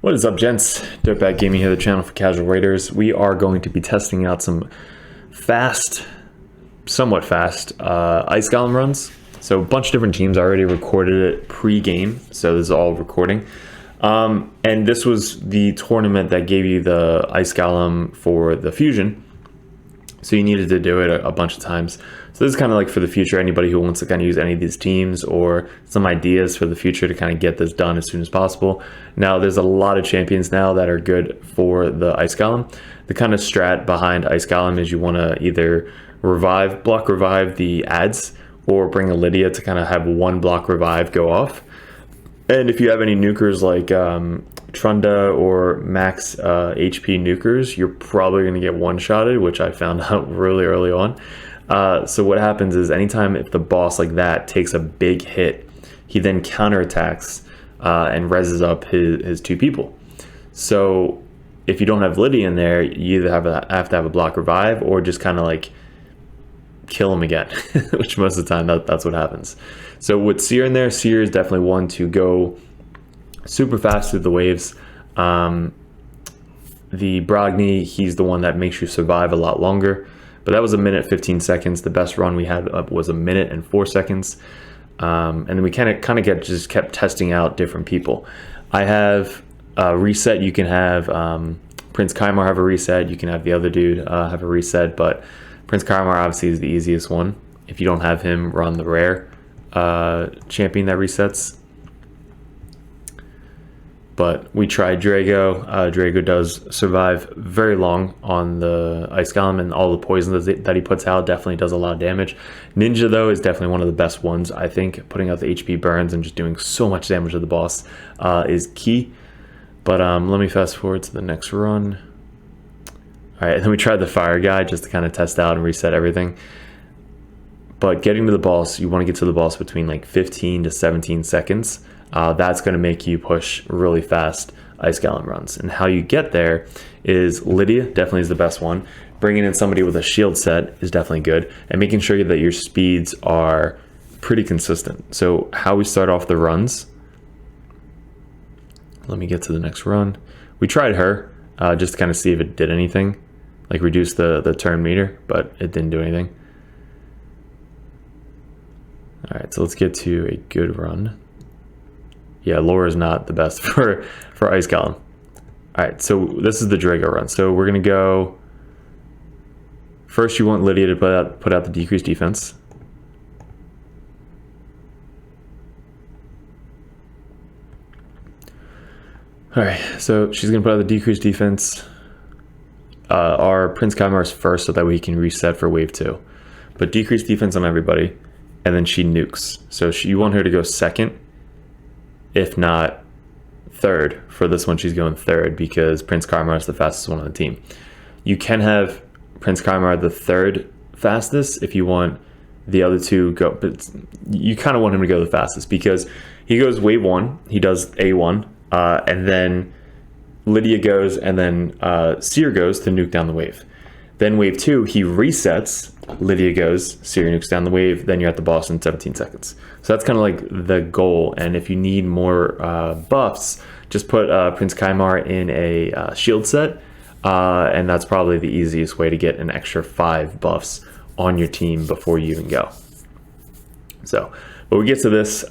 What is up, gents? DirtBag Gaming here, the channel for casual raiders. We are going to be testing out some somewhat fast Ice Golem runs. So a bunch of different teams. I already recorded it pre-game, so this is all recording. And this was the tournament that gave you the Ice Golem for the Fusion. So you needed to do it a bunch of times. So this is kind of like for the future, anybody who wants to kind of use any of these teams or some ideas for the future to kind of get this done as soon as possible. Now there's a lot of champions now that are good for the Ice Golem. The kind of strat behind Ice Golem is you want to either block revive the ads, or bring a Lydia to kind of have one block revive go off. And if you have any nukers like Trunda or max HP nukers, you're probably going to get one-shotted, which I found out really early on. So what happens is anytime if the boss like that takes a big hit, he then counterattacks and reses up his two people. So if you don't have Lydia in there, you either have to have a block revive or just kind of like kill him again, which most of the time that's what happens. So with Seer in there, Seer is definitely one to go super fast through the waves. The Brogni, he's the one that makes you survive a lot longer, but that was 1:15 seconds. The best run we had was 1:04 seconds. And then we kind of just kept testing out different people. I have a reset. You can have Prince Khaimar have a reset. You can have the other dude have a reset, but Prince Khaimar obviously is the easiest one. If you don't have him, run the rare champion that resets. But we tried Drago. Drago does survive very long on the Ice Golem, and all the poisons that he puts out definitely does a lot of damage. Ninja, though, is definitely one of the best ones, I think. Putting out the HP burns and just doing so much damage to the boss is key. But let me fast forward to the next run. All right, and then we tried the fire guy just to kind of test out and reset everything. But getting to the boss, you want to get to the boss between like 15 to 17 seconds. That's going to make you push really fast Ice Golem runs. And how you get there is Lydia definitely is the best one. Bringing in somebody with a shield set is definitely good. And making sure that your speeds are pretty consistent. So how we start off the runs. Let me get to the next run. We tried her just to kind of see if it did anything. Like reduce the turn meter, but it didn't do anything. All right, so let's get to a good run. Yeah, Laura is not the best for Ice Golem. All right, so this is the Drago run. So we're gonna go. First, you want Lydia to put out the decreased defense. All right, so she's gonna put out the decreased defense. Our Prince Khaimar is first, so that way he can reset for wave 2. But decreased defense on everybody, and then she nukes. So you want her to go second, if not third. For this one, she's going third because Prince Khaimar is the fastest one on the team. You can have Prince Khaimar the third fastest if you want the other two go, but you kind of want him to go the fastest because he goes wave 1, he does A1, and then Lydia goes, and then Seer goes to nuke down the wave. Then wave 2, he resets, Lydia goes, Seer nukes down the wave, then you're at the boss in 17 seconds. So that's kind of like the goal, and if you need more buffs, just put Prince Khaimar in a shield set, and that's probably the easiest way to get an extra 5 buffs on your team before you even go. So, but we get to this,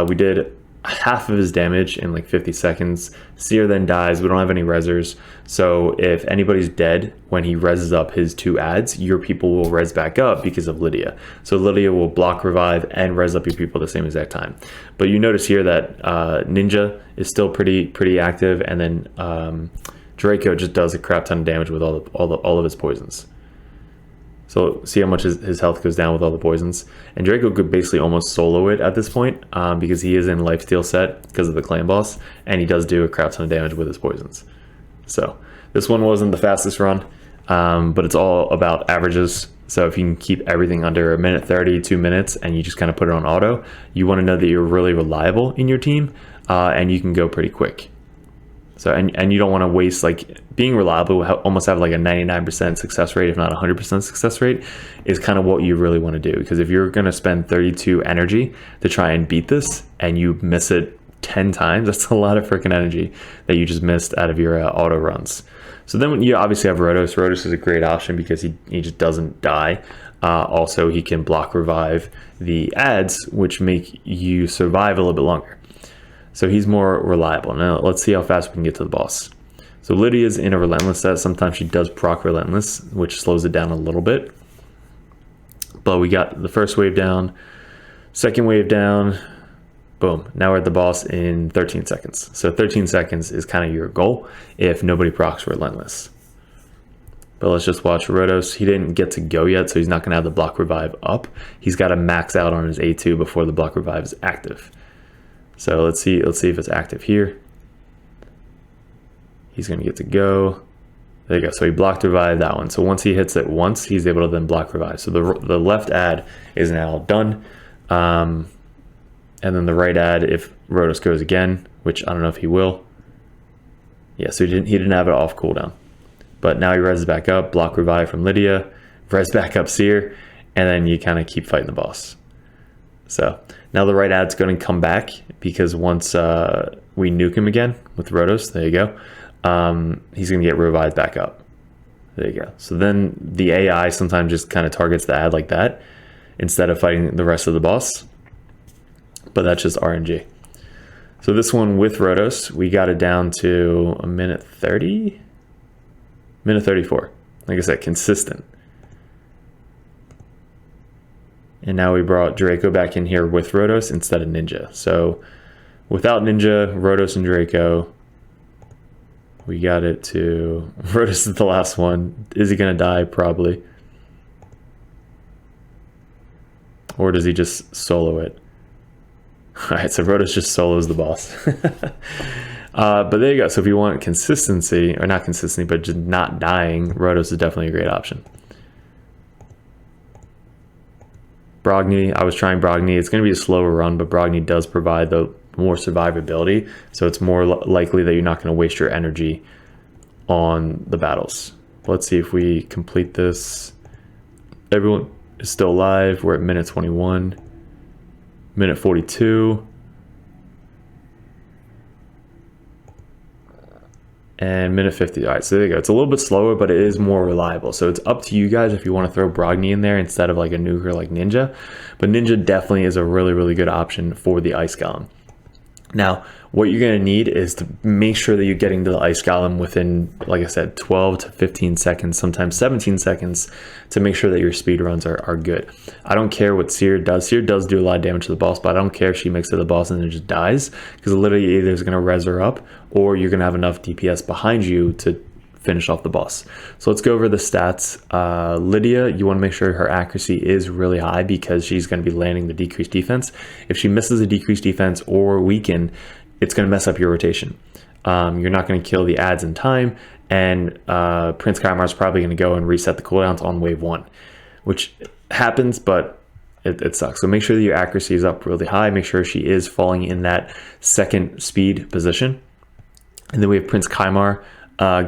we did half of his damage in like 50 seconds. Seer then dies. We don't have any resers, so if anybody's dead when he reses up his 2 ads, your people will res back up because of Lydia. So Lydia will block revive and res up your people at the same exact time. But you notice here that Ninja is still pretty active, and then Draco just does a crap ton of damage with all of his poisons. So see how much his health goes down with all the poisons. And Draco could basically almost solo it at this point because he is in lifesteal set because of the clan boss, and he does do a crap ton of damage with his poisons. So this one wasn't the fastest run, but it's all about averages. So if you can keep everything under 1:30, 2 minutes, and you just kind of put it on auto, you want to know that you're really reliable in your team, and you can go pretty quick. So, and you don't want to waste, like, being reliable, almost have like a 99% success rate, if not 100% success rate, is kind of what you really want to do. Because if you're going to spend 32 energy to try and beat this, and you miss it 10 times. That's a lot of freaking energy that you just missed out of your auto runs. So then you obviously have Rotos. Rotos is a great option because he just doesn't die. Also, he can block revive the ads, which make you survive a little bit longer. So he's more reliable. Now let's see how fast we can get to the boss. So Lydia's in a Relentless set. Sometimes she does proc Relentless, which slows it down a little bit. But we got the first wave down, second wave down, boom. Now we're at the boss in 13 seconds. So 13 seconds is kind of your goal if nobody procs Relentless. But let's just watch Rotos. He didn't get to go yet, so he's not going to have the block revive up. He's got to max out on his A2 before the block revive is active. So let's see if it's active here. He's going to get to go. There you go. So he blocked revive that one. So once he hits it once, he's able to then block revive. So the left ad is now done. And then the right ad, if Rotos goes again, which I don't know if he will. Yeah, so he didn't have it off cooldown. But now he reses back up, block revive from Lydia, res back up Seer, and then you kind of keep fighting the boss. So now the right ad's going to come back because once we nuke him again with Rotos, there you go, he's going to get revived back up. There you go. So then the AI sometimes just kind of targets the ad like that instead of fighting the rest of the boss. But that's just RNG. So this one with Rotos, we got it down to a minute 30. Minute 34. Like I said, consistent. And now we brought Draco back in here with Rotos instead of Ninja. So without Ninja, Rotos and Draco, we got it to... Rotos is the last one. Is he going to die? Probably. Or does he just solo it? Alright, so Rotos just solos the boss. But there you go. So if you want consistency, or not consistency, but just not dying, Rotos is definitely a great option. Brogni, I was trying Brogni. It's going to be a slower run, but Brogni does provide the more survivability. So it's more likely that you're not going to waste your energy on the battles. Let's see if we complete this. Everyone is still alive. We're at minute 21, minute 42. And minute 50. All right, so there you go. It's a little bit slower, but it is more reliable. So it's up to you guys if you want to throw Brogni in there instead of like a nuker like Ninja. But Ninja definitely is a really, really good option for the Ice Golem. Now, what you're going to need is to make sure that you're getting to the Ice Golem within, like I said, 12 to 15 seconds, sometimes 17 seconds, to make sure that your speed runs are good. I don't care what Seer does. Seer does do a lot of damage to the boss, but I don't care if she makes it to the boss and then just dies, because literally either it's going to res her up or you're going to have enough DPS behind you to finish off the boss. So let's go over the stats. Lydia, you want to make sure her accuracy is really high because she's going to be landing the decreased defense. If she misses a decreased defense or weaken, it's going to mess up your rotation. You're not going to kill the ads in time, and Prince Khaimar is probably going to go and reset the cooldowns on wave 1, which happens, but it sucks. So make sure that your accuracy is up really high. Make sure she is falling in that second speed position. And then we have Prince Khaimar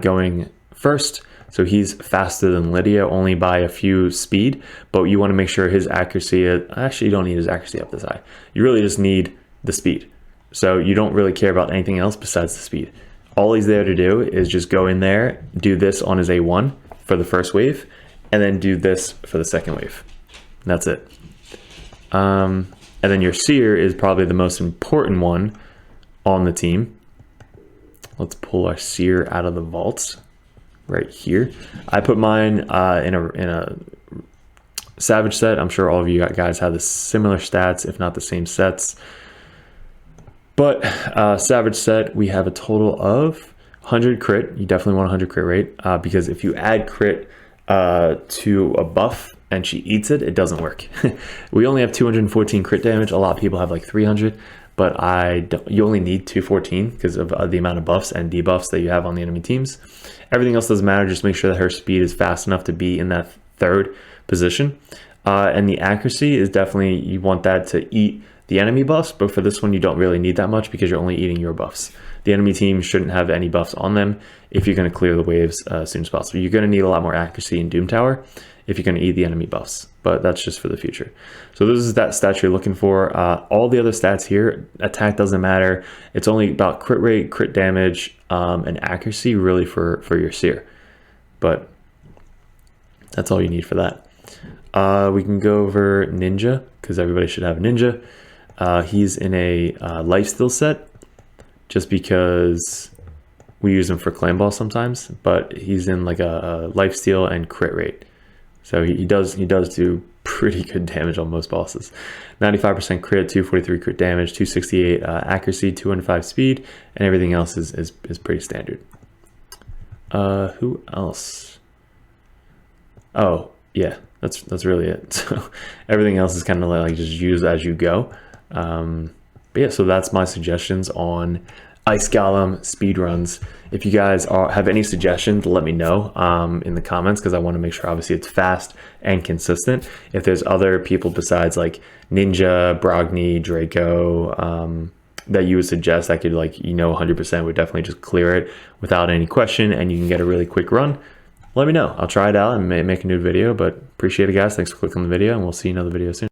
going first. So he's faster than Lydia only by a few speed, but you want to make sure his accuracy, actually you don't need his accuracy up this high. You really just need the speed. So you don't really care about anything else besides the speed. All he's there to do is just go in there, do this on his A1 for the first wave, and then do this for the second wave. And that's it. And then your Seer is probably the most important one on the team. Let's pull our Seer out of the vaults right here. I put mine in a Savage set. I'm sure all of you guys have the similar stats, if not the same sets. But Savage set, we have a total of 100 crit. You definitely want 100 crit rate because if you add crit to a buff and she eats it, it doesn't work. We only have 214 crit damage. A lot of people have like 300, but you only need 214 because of the amount of buffs and debuffs that you have on the enemy teams. Everything else doesn't matter. Just make sure that her speed is fast enough to be in that third position. And the accuracy is definitely, you want that to eat the enemy buffs, but for this one you don't really need that much because you're only eating your buffs. The enemy team shouldn't have any buffs on them if you're going to clear the waves as soon as possible. You're going to need a lot more accuracy in Doom Tower if you're going to eat the enemy buffs, but that's just for the future. So this is that stat you're looking for. All the other stats here, attack doesn't matter. It's only about crit rate, crit damage, and accuracy really for your seer. But that's all you need for that. We can go over Ninja, because everybody should have a Ninja. He's in a lifesteal set, just because we use him for clan ball sometimes, but he's in like a lifesteal and crit rate. So he does do pretty good damage on most bosses. 95% crit, 243 crit damage, 268 accuracy, 205 speed, and everything else is pretty standard. Who else? Oh yeah, that's really it. So everything else is kind of like just use as you go. But yeah, so that's my suggestions on Ice Golem speedruns. If you guys have any suggestions, let me know in the comments, because I want to make sure obviously it's fast and consistent. If there's other people besides like Ninja, Brogni, Draco that you would suggest, I could 100% would definitely just clear it without any question and you can get a really quick run, let me know. I'll try it out and make a new video, but appreciate it guys. Thanks for clicking on the video and we'll see you in another video soon.